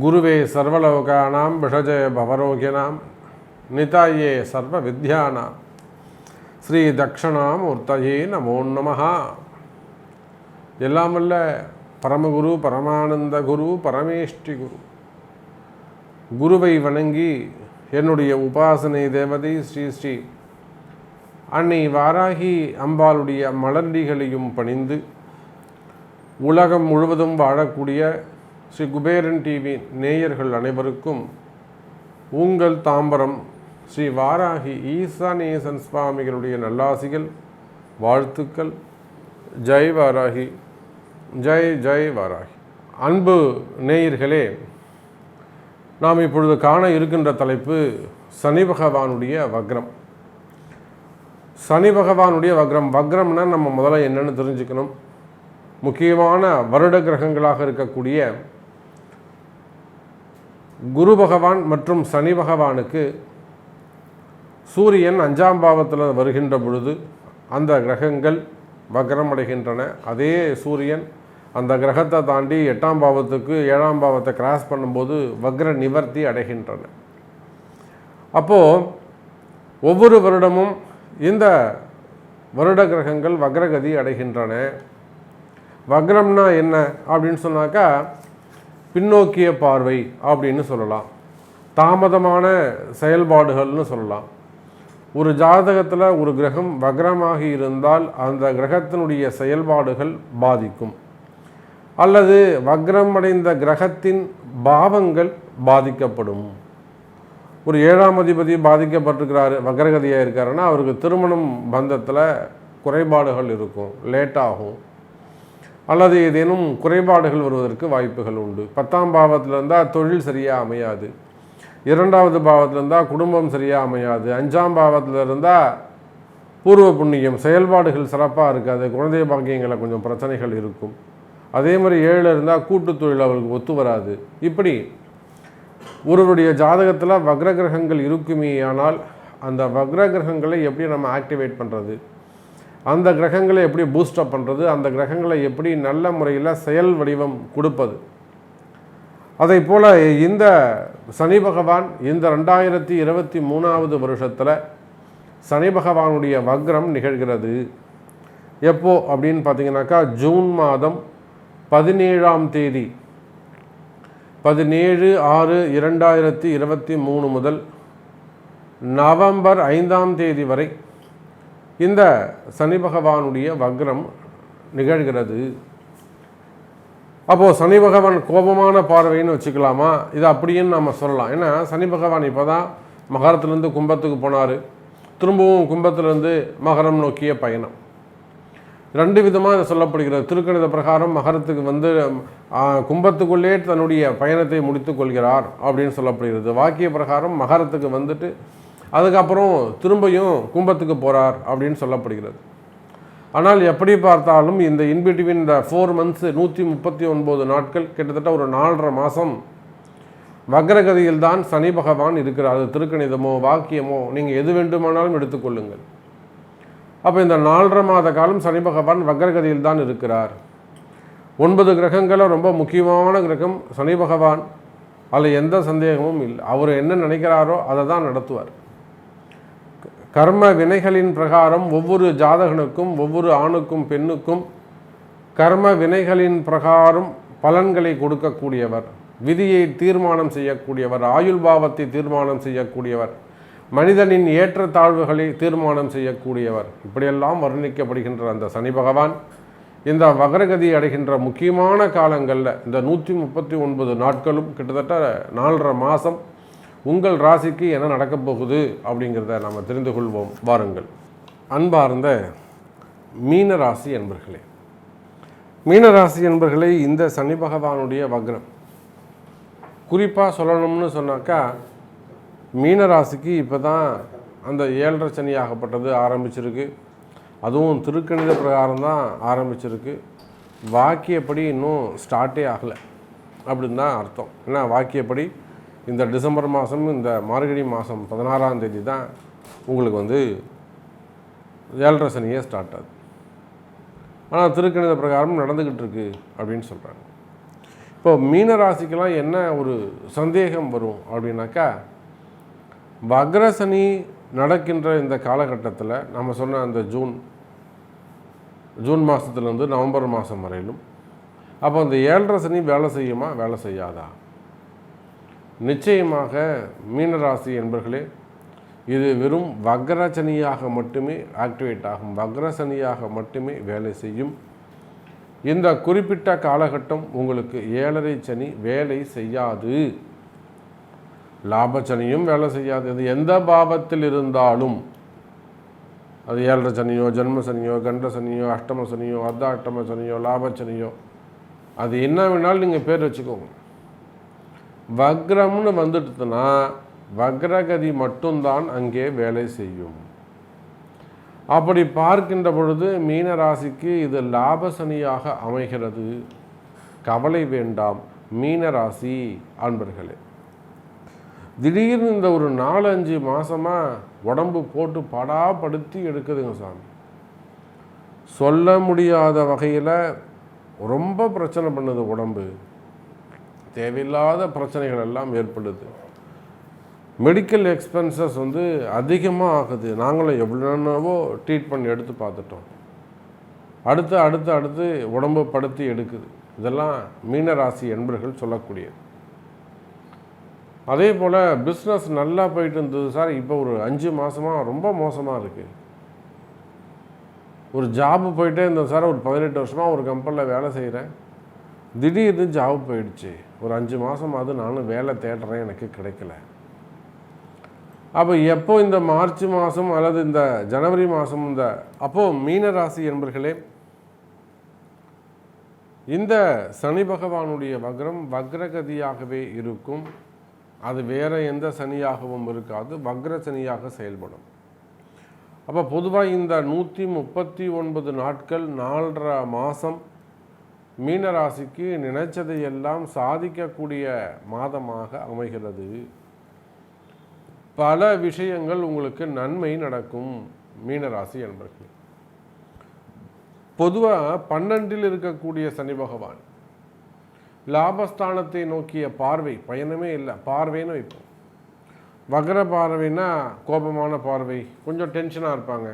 குருவே சர்வலோகானாம் விஷஜய பவரோகிணாம் நிதாயே சர்வ வித்யானாம் ஸ்ரீ தக்ஷணாமூர்த்தயே நமோ நமஹ. எல்லாம் வல்ல பரமகுரு பரமானந்த குரு பரமேஷ்டி குரு குருவை வணங்கி என்னுடைய உபாசனை தேவதை ஸ்ரீ ஸ்ரீ அன்னை வாராகி அம்பாளுடைய மலர்டிகளையும் பணிந்து உலகம் முழுவதும் வாழக்கூடிய ஸ்ரீ குபேரன் டிவி நேயர்கள் அனைவருக்கும் உங்கள் தாம்பரம் ஸ்ரீ வாராகி ஈசானேசன் சுவாமிகளுடைய நல்லாசிகள், வாழ்த்துக்கள். ஜெய் வாராகி, ஜெய் ஜெய் வாராகி. அன்பு நேயர்களே, நாம் இப்பொழுது காண இருக்கின்ற தலைப்பு சனி பகவானுடைய வக்ரம். சனி பகவானுடைய வக்ரம். வக்ரம்னா நம்ம முதல்ல என்னென்னு தெரிஞ்சுக்கணும். முக்கியமான வருட கிரகங்களாக இருக்கக்கூடிய குரு பகவான் மற்றும் சனி பகவானுக்கு சூரியன் 5ஆம் பாவத்தில் வருகின்ற பொழுது அந்த கிரகங்கள் வக்ரம் அடைகின்றன. அதே சூரியன் அந்த கிரகத்தை தாண்டி 8ஆம் பாவத்துக்கு 7ஆம் பாவத்தை கிராஸ் பண்ணும்போது வக்ர நிவர்த்தி அடைகின்றன. அப்போது ஒவ்வொரு வருடமும் இந்த வருட கிரகங்கள் வக்ரகதி அடைகின்றன. வக்ரம்னா என்ன அப்படின்னு சொன்னாக்கா பின்னோக்கிய பார்வை அப்படின்னு சொல்லலாம், தாமதமான செயல்பாடுகள்னு சொல்லலாம். ஒரு ஜாதகத்தில் ஒரு கிரகம் வக்ரமாகி இருந்தால் அந்த கிரகத்தினுடைய செயல்பாடுகள் பாதிக்கும், அல்லது வக்ரம் அடைந்த கிரகத்தின் பாவங்கள் பாதிக்கப்படும். ஒரு 7ஆம் அதிபதி பாதிக்கப்பட்டிருக்கிறாரு, வக்ரகதியாக இருக்காருன்னா அவருக்கு திருமணம் பந்தத்தில் குறைபாடுகள் இருக்கும், லேட்டாகும், அல்லது ஏதேனும் குறைபாடுகள் வருவதற்கு வாய்ப்புகள் உண்டு. 10ஆம் பாவத்தில் இருந்தால் தொழில் சரியாக அமையாது, 2வது பாவத்தில் இருந்தால் குடும்பம் சரியாக அமையாது, 5ஆம் பாவத்தில் இருந்தால் பூர்வ புண்ணியம் செயல்பாடுகள் சிறப்பாக இருக்காது, குழந்தை பாக்கியங்களில் கொஞ்சம் பிரச்சனைகள் இருக்கும். அதே மாதிரி 7 இருந்தால் கூட்டு தொழில் அவருக்கு ஒத்து வராது. இப்படி ஒருவருடைய ஜாதகத்தில் வக்ர கிரகங்கள் இருக்குமே, ஆனால் அந்த வக்ர கிரகங்களை எப்படி நம்ம ஆக்டிவேட் பண்ணுறது, அந்த கிரகங்களை எப்படி பூஸ்டப் பண்ணுறது, அந்த கிரகங்களை எப்படி நல்ல முறையில் செயல் வடிவம் கொடுப்பது. அதை போல் இந்த சனி பகவான் இந்த 2023வது வருஷத்தில் சனி பகவானுடைய வக்ரம் நிகழ்கிறது. எப்போ அப்படின்னு பார்த்தீங்கன்னாக்கா ஜூன் மாதம் 17ஆம் தேதி 17/6/2023 முதல் நவம்பர் 5ஆம் தேதி வரை இந்த சனி பகவானுடைய வக்ரம் நிகழ்கிறது. அப்போது சனி பகவான் கோபமான பார்வைன்னு வச்சுக்கலாமா, இது அப்படின்னு நம்ம சொல்லலாம். ஏன்னா சனி பகவான் இப்போ தான் மகரத்துலேருந்து கும்பத்துக்கு போனார், திரும்பவும் கும்பத்திலேருந்து மகரம் நோக்கிய பயணம். 2 விதமாக இதை சொல்லப்படுகிறது. திருக்கணித பிரகாரம் மகரத்துக்கு வந்து கும்பத்துக்குள்ளே தன்னுடைய பயணத்தை முடித்து கொள்கிறார் அப்படின்னு சொல்லப்படுகிறது. வாக்கிய பிரகாரம் மகரத்துக்கு வந்துட்டு அதுக்கப்புறம் திரும்பியும் கும்பத்துக்கு போகிறார் அப்படின்னு சொல்லப்படுகிறது. ஆனால் எப்படி பார்த்தாலும் இந்த இன்பிட்வீன் இந்த 4 months 139 நாட்கள், கிட்டத்தட்ட ஒரு 4.5 மாதம் வக்ரகதியில் தான் சனி பகவான் இருக்கிறார். அது திருக்கணிதமோ வாக்கியமோ நீங்கள் எது வேண்டுமானாலும் எடுத்துக்கொள்ளுங்கள். அப்போ இந்த 4.5 மாத காலம் சனி பகவான் வக்ரகதியில் தான் இருக்கிறார். 9 கிரகங்களில் ரொம்ப முக்கியமான கிரகம் சனி பகவான், அதில் எந்த சந்தேகமும் இல்லை. அவர் என்ன நினைக்கிறாரோ அதை தான் நடத்துவார். கர்ம வினைகளின் பிரகாரம் ஒவ்வொரு ஜாதகனுக்கும் ஒவ்வொரு ஆணுக்கும் பெண்ணுக்கும் கர்ம வினைகளின் பிரகாரம் பலன்களை கொடுக்கக்கூடியவர், விதியை தீர்மானம் செய்யக்கூடியவர், ஆயுள் பாவத்தை தீர்மானம் செய்யக்கூடியவர், மனிதனின் ஏற்றத்தாழ்வுகளை தீர்மானம் செய்யக்கூடியவர், இப்படியெல்லாம் வர்ணிக்கப்படுகின்ற அந்த சனி பகவான் இந்த வக்ரகதி அடைகின்ற முக்கியமான காலங்களில் இந்த 139 நாட்களும் கிட்டத்தட்ட 4.5 மாதம் உங்கள் ராசிக்கு என்ன நடக்கப் போகுது அப்படிங்கிறத நம்ம தெரிந்து கொள்வோம். வாருங்கள். அன்பார்ந்த மீனராசி என்பர்களே, மீனராசி என்பர்களே, இந்த சனி பகவானுடைய வக்ரம் குறிப்பாக சொல்லணும்னு சொன்னாக்கா மீனராசிக்கு இப்போ தான் அந்த 7.5 சனி ஆகப்பட்டது ஆரம்பிச்சிருக்கு. அதுவும் திருக்கணித பிரகாரம் தான் ஆரம்பிச்சிருக்கு. வாக்கியப்படி இன்னும் ஸ்டார்ட்டே ஆகலை அப்படின்னு தான் அர்த்தம். ஏன்னா வாக்கியப்படி இந்த டிசம்பர் மாதம், இந்த மார்கழி மாதம் 16ஆம் தேதி தான் உங்களுக்கு வந்து 7.5 சனியே ஸ்டார்ட் ஆகுது. ஆனால் திருக்கணித பிரகாரம் நடந்துக்கிட்டு இருக்கு அப்படின்னு சொல்கிறாங்க. இப்போ மீன ராசிக்கெல்லாம் என்ன ஒரு சந்தேகம் வரும் அப்படின்னாக்கா, வக்ரசனி நடக்கின்ற இந்த காலகட்டத்தில் நம்ம சொன்ன அந்த ஜூன் மாதத்துலேருந்து நவம்பர் மாதம் வரையிலும், அப்போ அந்த 7.5 சனி வேலை செய்யுமா வேலை செய்யாதா? நிச்சயமாக மீனராசி என்பர்களே, இது வெறும் வக்ரசனியாக மட்டுமே ஆக்டிவேட் ஆகும், வக்ரசனியாக மட்டுமே வேலை செய்யும். இந்த குறிப்பிட்ட காலகட்டம் உங்களுக்கு 7.5 சனி வேலை செய்யாது, லாபச்சனியும் வேலை செய்யாது. இது எந்த பாவத்தில் இருந்தாலும், அது 7.5 சனியோ, ஜென்ம சனியோ, கண்ட சனியோ, அஷ்டம சனியோ, அர்த்தாஷ்டம சனியோ, லாபச்சனியோ, அது என்ன வேணாலும் நீங்கள் பேர் வச்சுக்கோங்க. வக்ரம்னு வந்துட்டுதுன்னா வக்ரகதி மட்டும்தான் அங்கே வேலை செய்யும். அப்படி பார்க்கின்ற பொழுது மீன ராசிக்கு இது லாபசனியாக அமைகிறது. கவலை வேண்டாம் மீனராசி அன்பர்களே. திடீர்னு இந்த ஒரு 4-5 மாதமாக உடம்பு போட்டு படாப்படுத்தி எடுக்குதுங்க சாமி. சொல்ல முடியாத வகையில் ரொம்ப பிரச்சனை பண்ணுது உடம்பு. தேவையில்லாத பிரச்சனைகள் எல்லாம் ஏற்படுது. மெடிக்கல் எக்ஸ்பென்சஸ் அதிகமாக ஆகுது. நாங்களும் எவ்வளோவோ ட்ரீட்மெண்ட் எடுத்து பார்த்துட்டோம். அடுத்து உடம்பு படுத்தி எடுக்குது. இதெல்லாம் மீனராசி என்பர்கள் சொல்லக்கூடியது. அதே போல் பிஸ்னஸ் நல்லா போயிட்டு இருந்தது சார், இப்போ ஒரு 5 மாதமாக ரொம்ப மோசமாக இருக்குது. ஒரு ஜாபு போயிட்டே இருந்தேன் சார், ஒரு 18 வருஷமாக ஒரு கம்பெனியில் வேலை செய்கிறேன், திடீர்னு ஜாப் போயிடுச்சு, ஒரு 5 மாதமாவது நானும் வேலை தேடுறேன், எனக்கு கிடைக்கல. அப்போ எப்போ இந்த மார்ச் மாதம் அல்லது இந்த ஜனவரி மாதம் அப்போது மீனராசி என்பர்களே, இந்த சனி பகவானுடைய வக்ரம் வக்ரகதியாகவே இருக்கும். அது வேறு எந்த சனியாகவும் இருக்காது, வக்ர சனியாக செயல்படும். அப்போ பொதுவாக இந்த 139 நாட்கள் 4.5 மாதம் மீனராசிக்கு நினைச்சதையெல்லாம் சாதிக்கக்கூடிய மாதமாக அமைகிறது. பல விஷயங்கள் உங்களுக்கு நன்மை நடக்கும் மீனராசி என்பர்கள். பொதுவாக 12இல் இருக்கக்கூடிய சனி பகவான் லாபஸ்தானத்தை நோக்கிய பார்வை, பயணமே இல்லை, பார்வைன்னு வைப்போம். வக்ர பார்வைன்னா கோபமான பார்வை, கொஞ்சம் டென்ஷனாக இருப்பாங்க.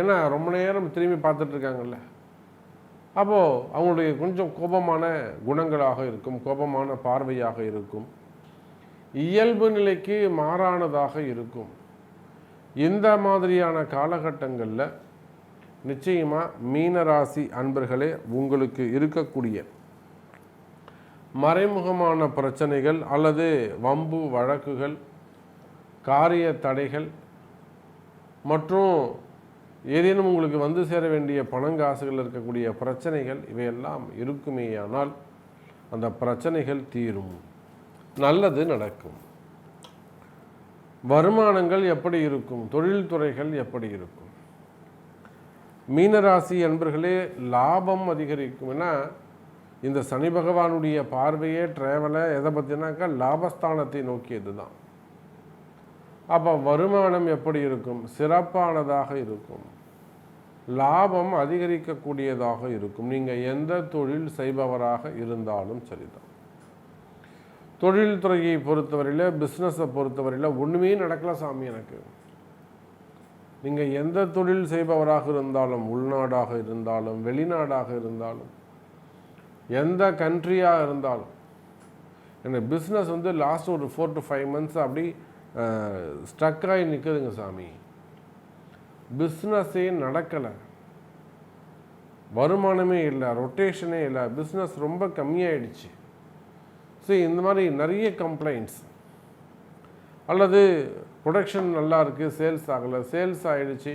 ஏன்னா ரொம்ப நேரம் திரும்பி பார்த்துட்ருக்காங்கல்ல, அப்போது அவங்களுடைய கொஞ்சம் கோபமான குணங்களாக இருக்கும், கோபமான பார்வையாக இருக்கும், இயல்பு நிலைக்கு மாறானதாக இருக்கும். இந்த மாதிரியான காலகட்டங்களில் நிச்சயமாக மீனராசி அன்பர்களே, உங்களுக்கு இருக்கக்கூடிய மறைமுகமான பிரச்சனைகள் அல்லது வம்பு வழக்குகள், காரிய தடைகள் மற்றும் ஏதேனும் உங்களுக்கு சேர வேண்டிய பணங்காசுகள் இருக்கக்கூடிய பிரச்சனைகள் இவையெல்லாம் இருக்குமேயானால் அந்த பிரச்சனைகள் தீரும், நல்லது நடக்கும். வருமானங்கள் எப்படி இருக்கும், தொழில்துறைகள் எப்படி இருக்கும்? மீனராசி என்பர்களே, லாபம் அதிகரிக்கும். ஏன்னா இந்த சனி பகவானுடைய பார்வையே ட்ராவலை எதை பற்றினாக்கா லாபஸ்தானத்தை நோக்கியது தான். அப்போ வருமானம் எப்படி இருக்கும், சிறப்பானதாக இருக்கும், லாபம் அதிகரிக்கக்கூடியதாக இருக்கும். நீங்கள் எந்த தொழில் செய்பவராக இருந்தாலும் சரிதான். தொழில்துறையை பொறுத்தவரையில், பிஸ்னஸை பொறுத்தவரையில் ஒன்றுமே நடக்கல சாமி எனக்கு. நீங்கள் எந்த தொழில் செய்பவராக இருந்தாலும், உள்நாடாக இருந்தாலும் வெளிநாடாக இருந்தாலும், எந்த கண்ட்ரியாக இருந்தாலும், எனக்கு பிஸ்னஸ் லாஸ்ட் ஒரு 4 to 5 months அப்படி ஸ்ட்ரக்காகி நிற்குதுங்க சாமி. பிஸ்னஸே நடக்கலை, வருமானமே இல்லை, ரொட்டேஷனே இல்லை, பிஸ்னஸ் ரொம்ப கம்மியாயிடுச்சு. ஸோ இந்த மாதிரி நிறைய கம்ப்ளைண்ட்ஸ். அல்லது ப்ரொடக்ஷன் நல்லா இருக்குது, சேல்ஸ் ஆகலை, சேல்ஸ் ஆகிடுச்சு,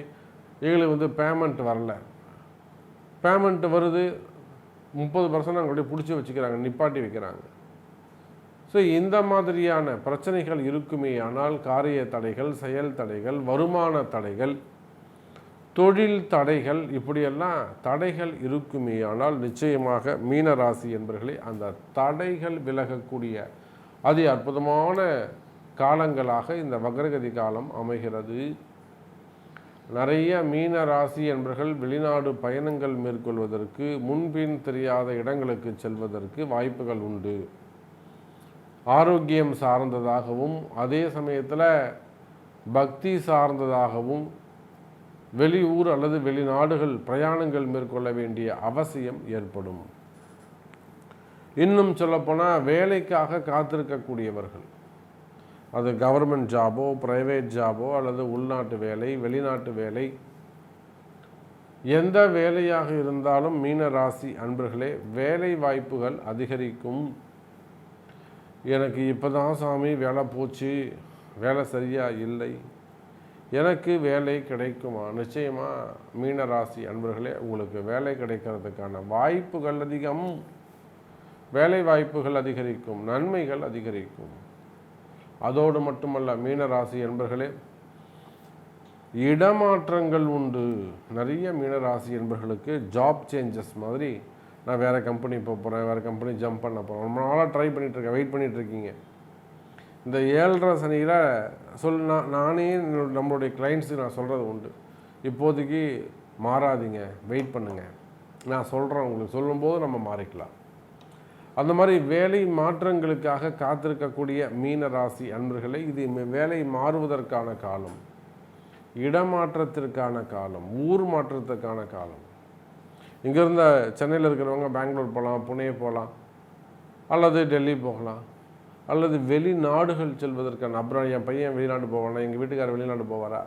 எங்களுக்கு பேமெண்ட் வரல, பேமெண்ட் வருது 30% அவங்களுடைய பிடிச்சி வச்சுக்கிறாங்க, நிப்பாட்டி வைக்கிறாங்க. ஸோ இந்த மாதிரியான பிரச்சனைகள் இருக்குமே ஆனால் காரிய தடைகள், செயல் தடைகள், வருமான தடைகள், தொழில் தடைகள், இப்படியெல்லாம் தடைகள் இருக்குமே ஆனால் நிச்சயமாக மீனராசி என்பர்களே அந்த தடைகள் விலகக்கூடிய அதி அற்புதமான காலங்களாக இந்த வக்ரகதி காலம் அமைகிறது. நிறைய மீன ராசி என்பர்கள் வெளிநாடு பயணங்கள் மேற்கொள்வதற்கு, முன்பின் தெரியாத இடங்களுக்கு செல்வதற்கு வாய்ப்புகள் உண்டு. ஆரோக்கியம் சார்ந்ததாகவும் அதே சமயத்தில் பக்தி சார்ந்ததாகவும் வெளியூர் அல்லது வெளிநாடுகள் பிரயாணங்கள் மேற்கொள்ள வேண்டிய அவசியம் ஏற்படும். இன்னும் சொல்லப்போனால் வேலைக்காக காத்திருக்கக்கூடியவர்கள், அது கவர்மெண்ட் ஜாபோ, பிரைவேட் ஜாபோ அல்லது உள்நாட்டு வேலை, வெளிநாட்டு வேலை, எந்த வேலையாக இருந்தாலும் மீன ராசி அன்பர்களே வேலை வாய்ப்புகள் அதிகரிக்கும். எனக்கு இப்போ தான் சாமி வேலை போச்சு, வேலை சரியாக இல்லை, எனக்கு வேலை கிடைக்குமா? நிச்சயமாக மீன ராசி அன்பர்களே உங்களுக்கு வேலை கிடைக்கிறதுக்கான வாய்ப்புகள் அதிகம். வேலை வாய்ப்புகள் அதிகரிக்கும், நன்மைகள் அதிகரிக்கும். அதோடு மட்டுமல்ல மீன ராசி என்பர்களே இடமாற்றங்கள் உண்டு. நிறைய மீனராசி என்பர்களுக்கு ஜாப் சேஞ்சஸ் மாதிரி, நான் வேறு கம்பெனி போக போகிறேன், வேறு கம்பெனி ஜம்ப் பண்ண போகிறேன், ரொம்ப நாளாக ட்ரை பண்ணிகிட்ருக்கேன், வெயிட் பண்ணிகிட்ருக்கீங்க. இந்த 7.5 சனியில் நானே நம்மளுடைய கிளைண்ட்ஸுக்கு நான் சொல்கிறது உண்டு, இப்போதைக்கு மாறாதீங்க, வெயிட் பண்ணுங்கள், நான் சொல்கிறேன் உங்களுக்கு, சொல்லும்போது நம்ம மாறிக்கலாம். அந்த மாதிரி வேலை மாற்றங்களுக்காக காத்திருக்கக்கூடிய மீன ராசி அன்பர்களை, இது வேலை மாறுவதற்கான காலம், இடமாற்றத்திற்கான காலம், ஊர் மாற்றத்திற்கான காலம். இங்கேருந்த சென்னையில் இருக்கிறவங்க பெங்களூர் போகலாம், புனே போகலாம், அல்லது டெல்லி போகலாம், அல்லது வெளிநாடுகள் செல்வதற்கான. அப்புறம் என் பையன் வெளிநாடு போவானா, எங்கள் வீட்டுக்காரர் வெளிநாடு போவாரா,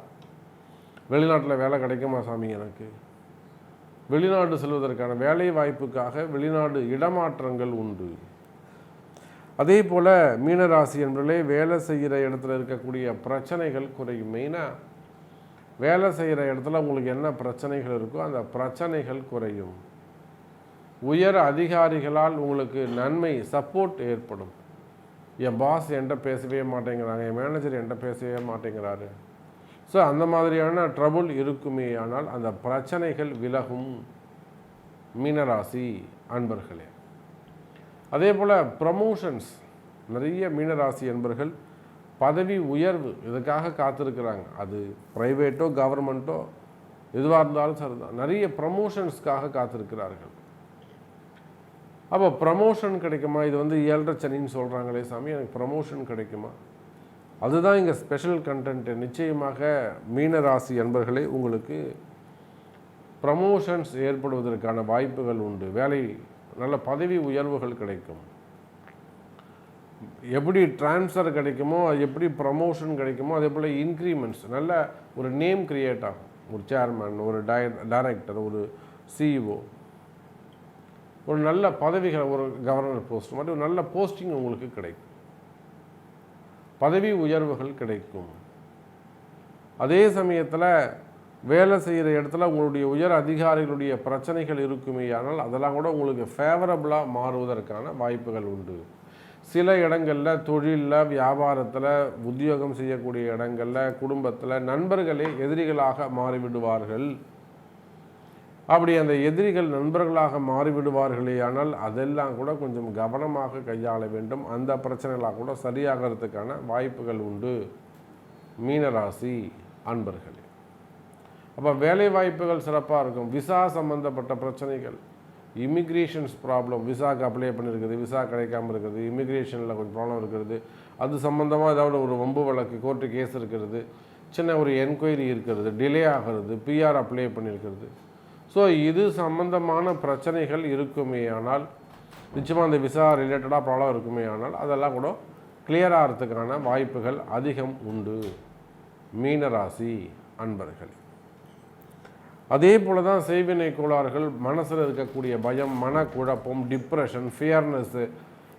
வெளிநாட்டில் வேலை கிடைக்குமா சாமி எனக்கு, வெளிநாடு செல்வதற்கான வேலை வாய்ப்புக்காக வெளிநாடு இடமாற்றங்கள் உண்டு. அதே போல் மீனராசி என்பவர்களே வேலை செய்கிற இடத்துல இருக்கக்கூடிய பிரச்சனைகள் குறையும். மெயினாக வேலை செய்கிற இடத்துல உங்களுக்கு என்ன பிரச்சனைகள் இருக்கோ அந்த பிரச்சனைகள் குறையும். உயர் அதிகாரிகளால் உங்களுக்கு நன்மை, சப்போர்ட் ஏற்படும். என் பாஸ் என்கிட்ட பேசவே மாட்டேங்கிறாங்க, என் மேனேஜர் என்கிட்ட பேசவே மாட்டேங்கிறாரு, ஸோ அந்த மாதிரியான ட்ரபுள் இருக்குமே, ஆனால் அந்த பிரச்சனைகள் விலகும் மீனராசி அன்பர்களே. அதே போல் ப்ரமோஷன்ஸ், நிறைய மீனராசி அன்பர்கள் பதவி உயர்வு இதுக்காக காத்திருக்கிறாங்க. அது ப்ரைவேட்டோ கவர்மெண்ட்டோ எதுவாக இருந்தாலும் சரிதான், நிறைய ப்ரமோஷன்ஸ்க்காக காத்திருக்கிறார்கள். அப்போ ப்ரமோஷன் கிடைக்குமா? இது 7.5 சனின்னு சொல்கிறாங்களே சாமி, எனக்கு ப்ரமோஷன் கிடைக்குமா? அதுதான் இங்கே ஸ்பெஷல் கண்டென்ட்டு. நிச்சயமாக மீனராசி அன்பர்களே உங்களுக்கு ப்ரமோஷன்ஸ் ஏற்படுவதற்கான வாய்ப்புகள் உண்டு. வேலை நல்ல பதவி உயர்வுகள் கிடைக்கும். எப்படி டிரான்ஸ்ஃபர் கிடைக்குமோ, எப்படி ப்ரமோஷன் கிடைக்குமோ, அதே போல் இன்க்ரிமெண்ட்ஸ், நல்ல ஒரு நேம் கிரியேட் ஆகும். ஒரு சேர்மன், ஒரு டைரக்டர், ஒரு சிஇஓ, ஒரு நல்ல பதவிகள், ஒரு கவர்னர் போஸ்ட் மாதிரி ஒரு நல்ல போஸ்டிங் உங்களுக்கு கிடைக்கும், பதவி உயர்வுகள் கிடைக்கும். அதே சமயத்தில் வேலை செய்கிற இடத்துல உங்களுடைய உயர் அதிகாரிகளுடைய பிரச்சனைகள் இருக்குமே, ஆனால் அதெல்லாம் கூட உங்களுக்கு ஃபேவரபுளாக மாறுவதற்கான வாய்ப்புகள் உண்டு. சில இடங்களில், தொழிலில், வியாபாரத்தில், உத்தியோகம் செய்யக்கூடிய இடங்களில், குடும்பத்தில் நண்பர்களே எதிரிகளாக மாறிவிடுவார்கள். அப்படி அந்த எதிரிகள் நண்பர்களாக மாறிவிடுவார்களே, ஆனால் அதெல்லாம் கூட கொஞ்சம் கவனமாக கையாள வேண்டும். அந்த பிரச்சனைகளாக கூட சரியாகிறதுக்கான வாய்ப்புகள் உண்டு மீனராசி அன்பர்களே. அப்போ வேலை வாய்ப்புகள் சிறப்பாக இருக்கும். விசா சம்பந்தப்பட்ட பிரச்சனைகள், இமிக்ரேஷன்ஸ் ப்ராப்ளம், விசாவுக்கு அப்ளை பண்ணியிருக்குது, விசா கிடைக்காமல் இருக்கிறது, இமிக்ரேஷனில் கொஞ்சம் ப்ராப்ளம் இருக்கிறது, அது சம்மந்தமாக ஏதாவது ஒரு வம்பு வழக்கு, கோர்ட்டு கேஸ் இருக்கிறது, சின்ன ஒரு என்கொயரி இருக்கிறது, டிலே ஆகிறது, பிஆர் அப்ளை பண்ணியிருக்கிறது, ஸோ இது சம்பந்தமான பிரச்சனைகள் இருக்குமே ஆனால், நிச்சயமாக அந்த விசா ரிலேட்டடாக ப்ராப்ளம் இருக்குமே ஆனால் அதெல்லாம் கூட கிளியர் ஆகிறதுக்கான வாய்ப்புகள் அதிகம் உண்டு மீனராசி அன்பர்கள். அதே போல் தான் செய்வினை கோளாறுகள், மனசில் இருக்கக்கூடிய பயம், மனக்குழப்பம், டிப்ரெஷன், ஃபியர்னஸ்ஸு,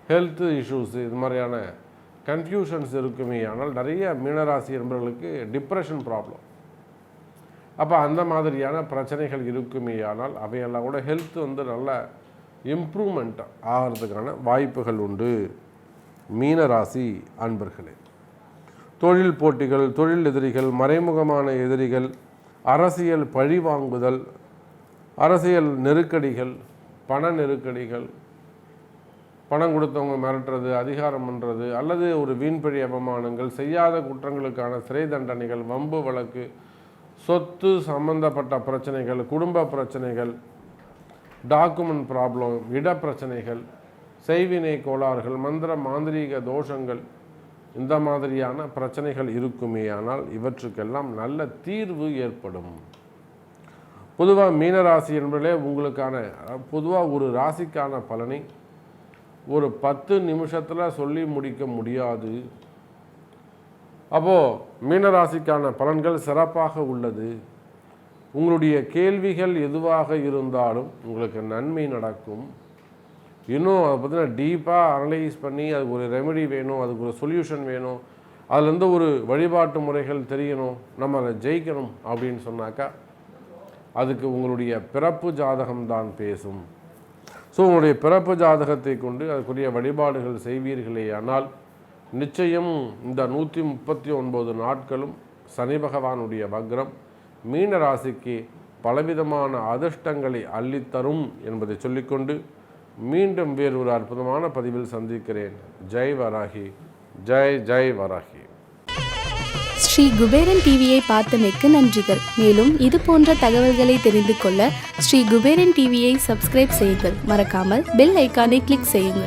ஹெல்த் இஷ்யூஸு, இது மாதிரியான கன்ஃபியூஷன்ஸ் இருக்குமே ஆனால் நிறைய மீனராசி என்பவர்களுக்கு டிப்ரெஷன் ப்ராப்ளம். அப்போ அந்த மாதிரியான பிரச்சனைகள் இருக்குமே ஆனால் அவையெல்லாம் கூட ஹெல்த் நல்ல இம்ப்ரூவ்மெண்ட் ஆகிறதுக்கான வாய்ப்புகள் உண்டு மீனராசி அன்பர்களே. தொழில் போட்டிகள், தொழில் எதிரிகள், மறைமுகமான எதிரிகள், அரசியல் பழி வாங்குதல், அரசியல் நெருக்கடிகள், பண நெருக்கடிகள், பணம் கொடுத்தவங்க மிரட்டுறது, அதிகாரம் பண்ணுறது, அல்லது ஒரு வீண்பழி அவமானங்கள், செய்யாத குற்றங்களுக்கான சிறை தண்டனைகள், வம்பு வழக்கு, சொத்து சம்பந்தப்பட்ட பிரச்சனைகள், குடும்ப பிரச்சனைகள், டாக்குமெண்ட் ப்ராப்ளம், இட பிரச்சனைகள், செய்வினை கோளாறுகள், மந்திர மாந்திரீக தோஷங்கள், இந்த மாதிரியான பிரச்சனைகள் இருக்குமே. ஆனால் இவற்றுக்கெல்லாம் நல்ல தீர்வு ஏற்படும். பொதுவாக மீனராசி என்பதிலே உங்களுக்கான பொதுவாக ஒரு ராசிக்கான பலனை ஒரு 10 நிமிஷத்தில் சொல்லி முடிக்க முடியாது. அப்போது மீனராசிக்கான பலன்கள் சிறப்பாக உள்ளது. உங்களுடைய கேள்விகள் எதுவாக இருந்தாலும் உங்களுக்கு நன்மை நடக்கும். இன்னும் அதை பார்த்தீங்கன்னா டீப்பாக அனலைஸ் பண்ணி அதுக்கு ஒரு ரெமெடி வேணும், அதுக்கு ஒரு சொல்யூஷன் வேணும், அதுலேருந்து ஒரு வழிபாட்டு முறைகள் தெரியணும், நம்ம அதை ஜெயிக்கணும் அப்படின்னு சொன்னாக்கா அதுக்கு உங்களுடைய பிறப்பு ஜாதகம்தான் பேசும். ஸோ உங்களுடைய பிறப்பு ஜாதகத்தை கொண்டு அதுக்குரிய வழிபாடுகள் செய்வீர்களே ஆனால் நிச்சயம் இந்த 139 நாட்களும் சனி பகவானுடைய வக்ரம் மீன ராசிக்கு பலவிதமான அதிர்ஷ்டங்களை அள்ளித்தரும் என்பதை சொல்லிக்கொண்டு மீண்டும் வேறு ஒரு அற்புதமான பதிவில் சந்திக்கிறேன். ஜெய் வராகி, ஜெய் ஜெய் வராகி. ஸ்ரீ குபேரன் டிவியை பார்த்தமைக்கு நன்றிகள். மேலும் இது போன்ற தகவல்களை தெரிந்து கொள்ள ஸ்ரீ குபேரன் டிவியை சப்ஸ்கிரைப் செய்யுங்கள். மறக்காமல் பெல் ஐக்கானை கிளிக் செய்யுங்கள்.